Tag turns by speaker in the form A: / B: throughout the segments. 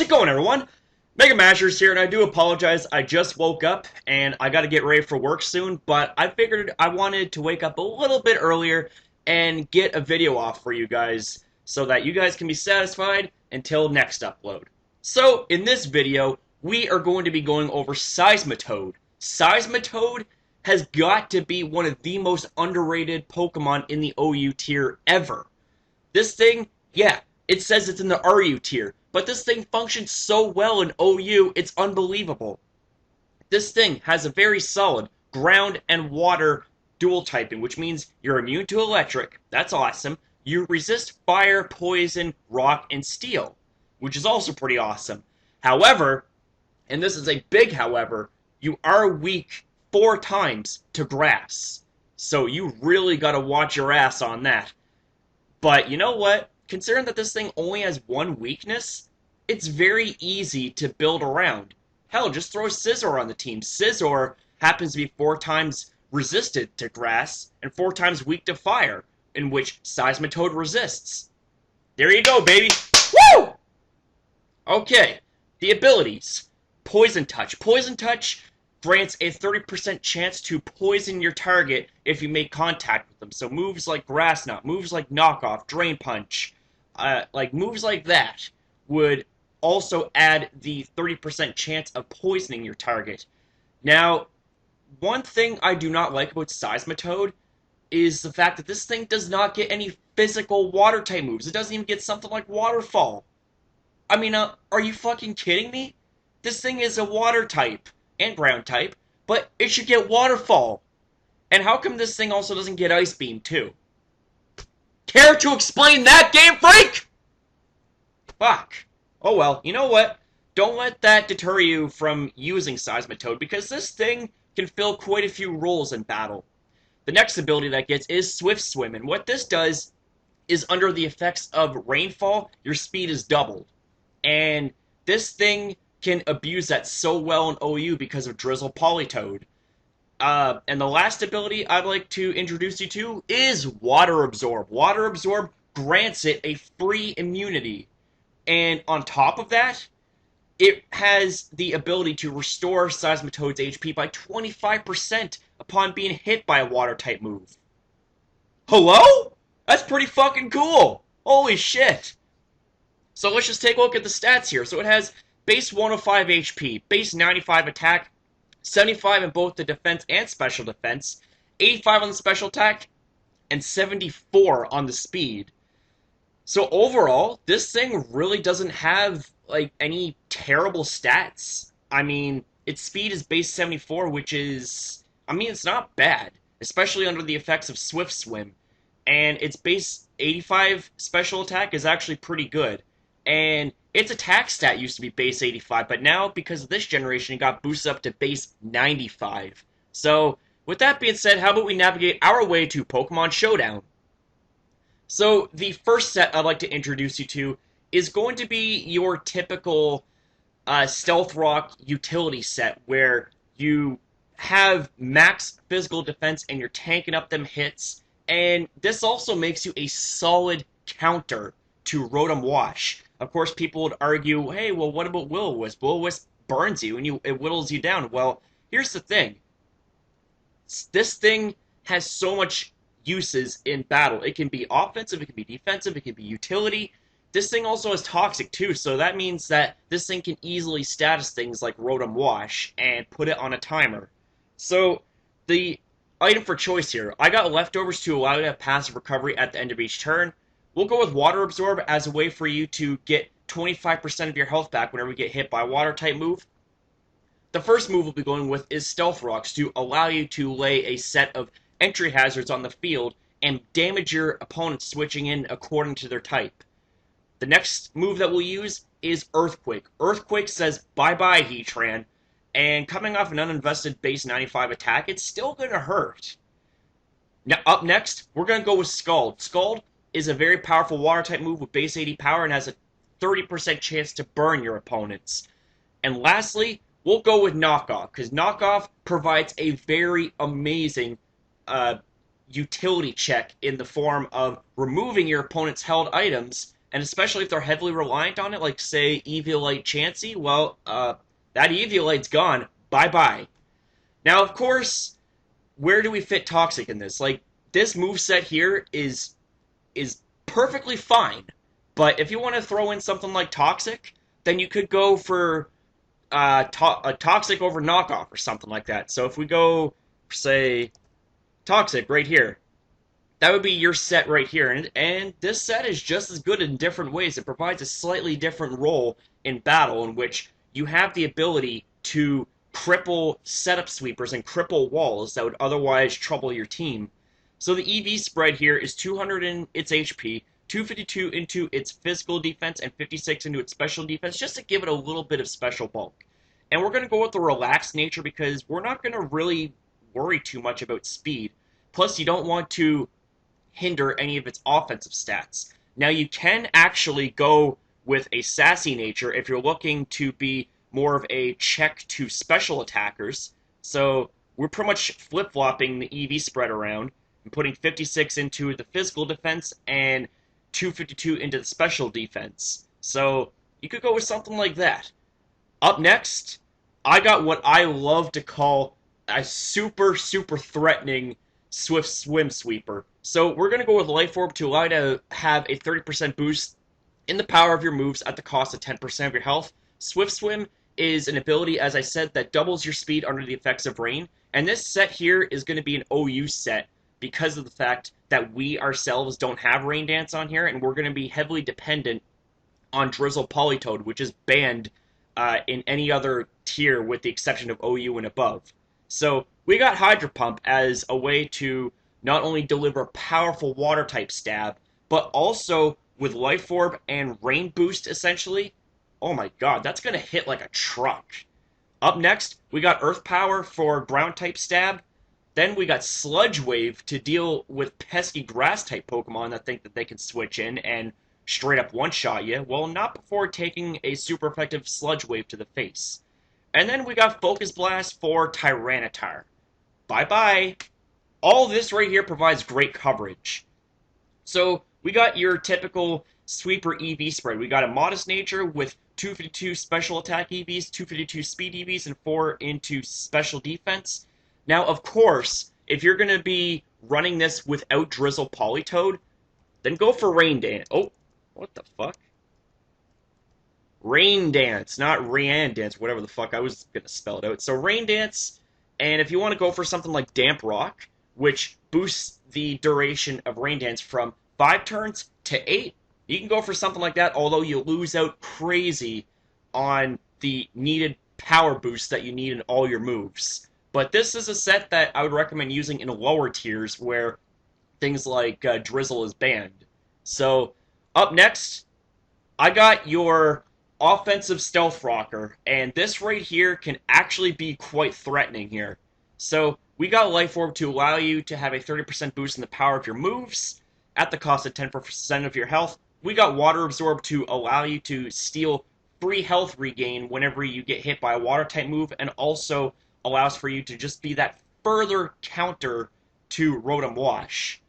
A: it going, everyone? Mega Mashers here, and I do apologize. I just woke up, and I gotta get ready for work soon, but I figured I wanted to wake up a little bit earlier and get a video off for you guys, so that you guys can be satisfied until next upload. So, in this video, we are going to be going over Seismitoad. Seismitoad has got to be one of the most underrated Pokemon in the OU tier ever. This thing, yeah, it says it's in the RU tier, but this thing functions so well in OU, it's unbelievable. This thing has a very solid ground and water dual typing, which means you're immune to electric. That's awesome. You resist fire, poison, rock, and steel, which is also pretty awesome. However, and this is a big however, you are weak 4 times to grass. So you really gotta watch your ass on that. But you know what? Considering that this thing only has one weakness, it's very easy to build around. Hell, just throw Scizor on the team. Scizor happens to be 4 times resisted to grass and 4 times weak to fire, in which Seismitoad resists. There you go, baby! Woo! Okay, the abilities. Poison Touch. Poison Touch grants a 30% chance to poison your target if you make contact with them. So moves like Grass Knot, moves like Knock Off, Drain Punch, moves like that would also add the 30% chance of poisoning your target. Now, one thing I do not like about Seismitoad is the fact that this thing does not get any physical water-type moves. It doesn't even get something like Waterfall. I mean, are you fucking kidding me? This thing is a water type and ground type, but it should get Waterfall. And how come this thing also doesn't get Ice Beam, too? Care to explain that, Game Freak? Fuck. Oh well, you know what? Don't let that deter you from using Seismitoad, because this thing can fill quite a few roles in battle. The next ability that gets is Swift Swim, and what this does is under the effects of rainfall, your speed is doubled. And this thing can abuse that so well in OU because of Drizzle Politoed. And the last ability I'd like to introduce you to is Water Absorb. Water Absorb grants it a free immunity. And on top of that, it has the ability to restore Seismitoad's HP by 25% upon being hit by a water-type move. Hello? That's pretty fucking cool! Holy shit! So let's just take a look at the stats here. So it has base 105 HP, base 95 attack, 75 in both the defense and special defense, 85 on the special attack, and 74 on the speed. So overall, this thing really doesn't have, any terrible stats. I mean, its speed is base 74, which is, it's not bad, especially under the effects of Swift Swim. And its base 85 special attack is actually pretty good. And its attack stat used to be base 85, but now, because of this generation, it got boosted up to base 95. So, with that being said, how about we navigate our way to Pokemon Showdown? So, the first set I'd like to introduce you to is going to be your typical Stealth Rock utility set, where you have max physical defense and you're tanking up them hits, and this also makes you a solid counter to Rotom Wash. Of course, people would argue, hey, well, what about Will-O-Wisp? Will-O-Wisp burns you and it whittles you down. Well, here's the thing. This thing has so much uses in battle. It can be offensive, it can be defensive, it can be utility. This thing also has Toxic, too, so that means that this thing can easily status things like Rotom Wash and put it on a timer. So, the item for choice here. I got leftovers to allow you to have passive recovery at the end of each turn. We'll go with Water Absorb as a way for you to get 25% of your health back whenever you get hit by a water-type move. The first move we'll be going with is Stealth Rocks to allow you to lay a set of entry hazards on the field and damage your opponent switching in according to their type. The next move that we'll use is Earthquake. Earthquake says bye-bye Heatran, and coming off an uninvested base 95 attack, it's still going to hurt. Now, up next, we're going to go with Scald. Scald is a very powerful water-type move with base 80 power and has a 30% chance to burn your opponents. And lastly, we'll go with Knock Off, because Knock Off provides a very amazing utility check in the form of removing your opponent's held items and especially if they're heavily reliant on it, like say Eviolite Chansey, well, that Eviolite's gone. Bye bye. Now, of course, where do we fit Toxic in this? Like, this moveset here is perfectly fine, but if you want to throw in something like Toxic, then you could go for a Toxic over Knockoff or something like that. So if we go, say, Toxic right here, that would be your set right here. And this set is just as good in different ways. It provides a slightly different role in battle in which you have the ability to cripple setup sweepers and cripple walls that would otherwise trouble your team. So the EV spread here is 200 in its HP, 252 into its physical defense, and 56 into its special defense, just to give it a little bit of special bulk. And we're going to go with the relaxed nature because we're not going to really worry too much about speed. Plus, you don't want to hinder any of its offensive stats. Now, you can actually go with a sassy nature if you're looking to be more of a check to special attackers. So we're pretty much flip-flopping the EV spread around and putting 56 into the physical defense and 252 into the special defense. So you could go with something like that. Up next, I got what I love to call a super threatening Swift Swim Sweeper. So we're going to go with Life Orb to allow you to have a 30% boost in the power of your moves at the cost of 10% of your health. Swift Swim is an ability, as I said, that doubles your speed under the effects of rain. And this set here is going to be an OU set because of the fact that we ourselves don't have Rain Dance on here, and we're going to be heavily dependent on Drizzle Politoed, which is banned in any other tier with the exception of OU and above. So we got Hydro Pump as a way to not only deliver powerful water-type stab, but also with Life Orb and Rain Boost, essentially. Oh my god, that's going to hit like a truck. Up next, we got Earth Power for ground-type stab. Then we got Sludge Wave to deal with pesky grass-type Pokemon that think that they can switch in and straight-up one-shot you. Well, not before taking a super effective Sludge Wave to the face. And then we got Focus Blast for Tyranitar. Bye-bye. All this right here provides great coverage. So we got your typical sweeper EV spread. We got a Modest Nature with 252 special attack EVs, 252 speed EVs, and 4 into special defense. Now, of course, if you're going to be running this without Drizzle Politoed, then go for Rain Dance. Oh, what the fuck? Rain Dance, not Rain Dance, whatever the fuck I was going to spell it out. So Rain Dance, and if you want to go for something like Damp Rock, which boosts the duration of Rain Dance from 5 turns to 8, you can go for something like that, although you lose out crazy on the needed power boost that you need in all your moves. But this is a set that I would recommend using in lower tiers where things like Drizzle is banned. So, up next, I got your offensive Stealth Rocker, and this right here can actually be quite threatening here. So, we got Life Orb to allow you to have a 30% boost in the power of your moves at the cost of 10% of your health. We got Water Absorb to allow you to steal free health regain whenever you get hit by a water-type move, and also allows for you to just be that further counter to Rotom Wash.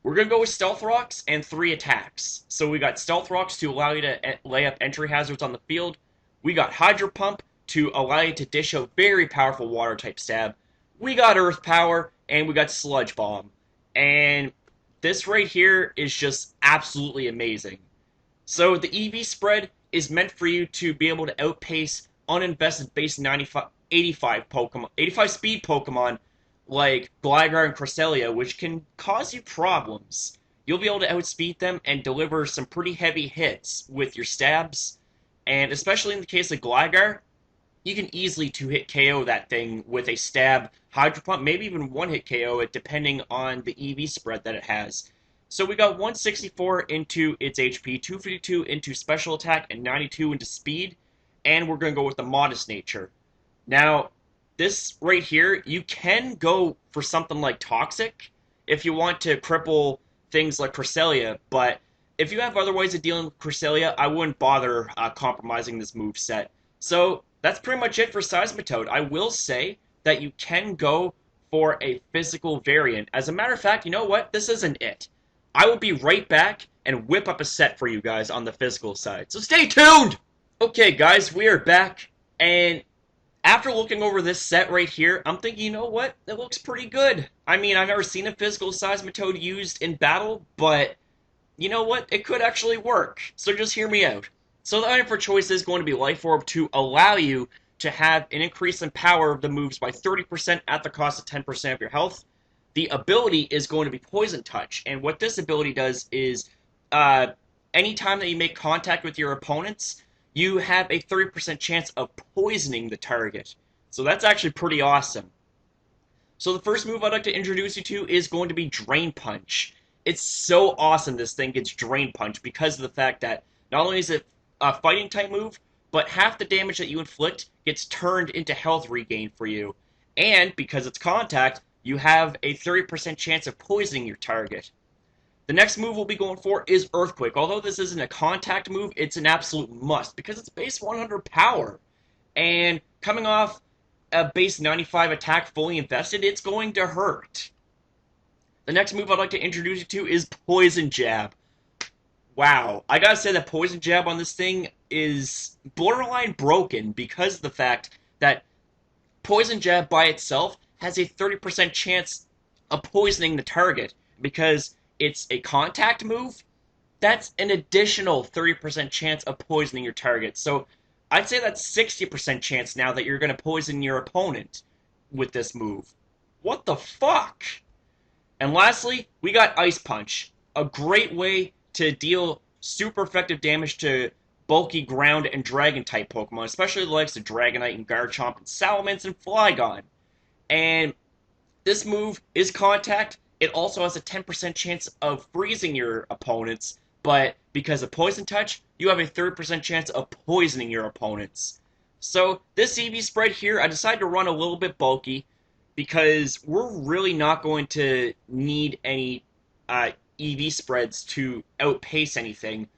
A: We're going to go with Stealth Rocks and 3 attacks. So we got Stealth Rocks to allow you to lay up entry hazards on the field. We got Hydro Pump to allow you to dish out very powerful water-type stab. We got Earth Power, and we got Sludge Bomb. And this right here is just absolutely amazing. So the EV spread is meant for you to be able to outpace uninvested base 85 speed Pokemon like Gligar and Cresselia, which can cause you problems. You'll be able to outspeed them and deliver some pretty heavy hits with your stabs, and especially in the case of Gligar, you can easily 2-hit KO that thing with a stab, Hydro Pump, maybe even 1-hit KO it depending on the EV spread that it has. So we got 164 into its HP, 252 into special attack, and 92 into speed, and we're going to go with the Modest Nature. Now, this right here, you can go for something like Toxic if you want to cripple things like Cresselia, but if you have other ways of dealing with Cresselia, I wouldn't bother compromising this move set. So that's pretty much it for Seismitoad. I will say that you can go for a physical variant. As a matter of fact, you know what? This isn't it. I will be right back and whip up a set for you guys on the physical side. So stay tuned! Okay, guys, we are back, and after looking over this set right here, I'm thinking, you know what? It looks pretty good. I mean, I've never seen a physical Seismitoad used in battle, but you know what? It could actually work. So just hear me out. So the item for choice is going to be Life Orb to allow you to have an increase in power of the moves by 30% at the cost of 10% of your health. The ability is going to be Poison Touch, and what this ability does is anytime that you make contact with your opponents, you have a 30% chance of poisoning the target. So that's actually pretty awesome. So the first move I'd like to introduce you to is going to be Drain Punch. It's so awesome this thing gets Drain Punch because of the fact that not only is it a fighting type move, but half the damage that you inflict gets turned into health regain for you. And because it's contact, you have a 30% chance of poisoning your target. The next move we'll be going for is Earthquake. Although this isn't a contact move, it's an absolute must because it's base 100 power. And coming off a base 95 attack fully invested, it's going to hurt. The next move I'd like to introduce you to is Poison Jab. Wow, I gotta say that Poison Jab on this thing is borderline broken because of the fact that Poison Jab by itself has a 30% chance of poisoning the target because it's a contact move. That's an additional 30% chance of poisoning your target. So I'd say that's 60% chance now that you're going to poison your opponent with this move. What the fuck? And lastly, we got Ice Punch. A great way to deal super effective damage to bulky ground and dragon type Pokemon, especially the likes of Dragonite and Garchomp and Salamence and Flygon. And this move is contact. It also has a 10% chance of freezing your opponents, but because of Poison Touch, you have a 30% chance of poisoning your opponents. So this EV spread here, I decided to run a little bit bulky because we're really not going to need any EV spreads to outpace anything,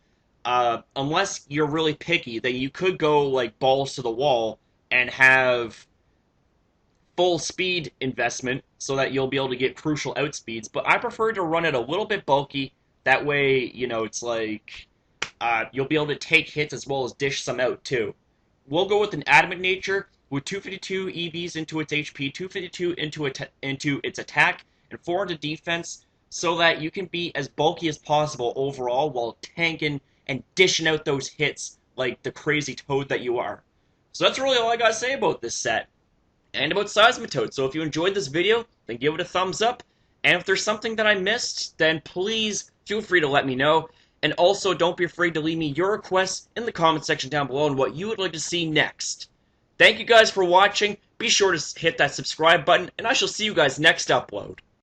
A: unless you're really picky. That you could go like balls to the wall and have full speed investment so that you'll be able to get crucial outspeeds, but I prefer to run it a little bit bulky. That way, you know, it's like you'll be able to take hits as well as dish some out too. We'll go with an Adamant Nature with 252 EVs into its HP, 252 into its attack, and 400 defense, so that you can be as bulky as possible overall while tanking and dishing out those hits like the crazy toad that you are. So that's really all I gotta say about this set and about Seismitoad. So if you enjoyed this video, then give it a thumbs up. And if there's something that I missed, then please feel free to let me know. And also, don't be afraid to leave me your requests in the comment section down below on what you would like to see next. Thank you guys for watching. Be sure to hit that subscribe button, and I shall see you guys next upload.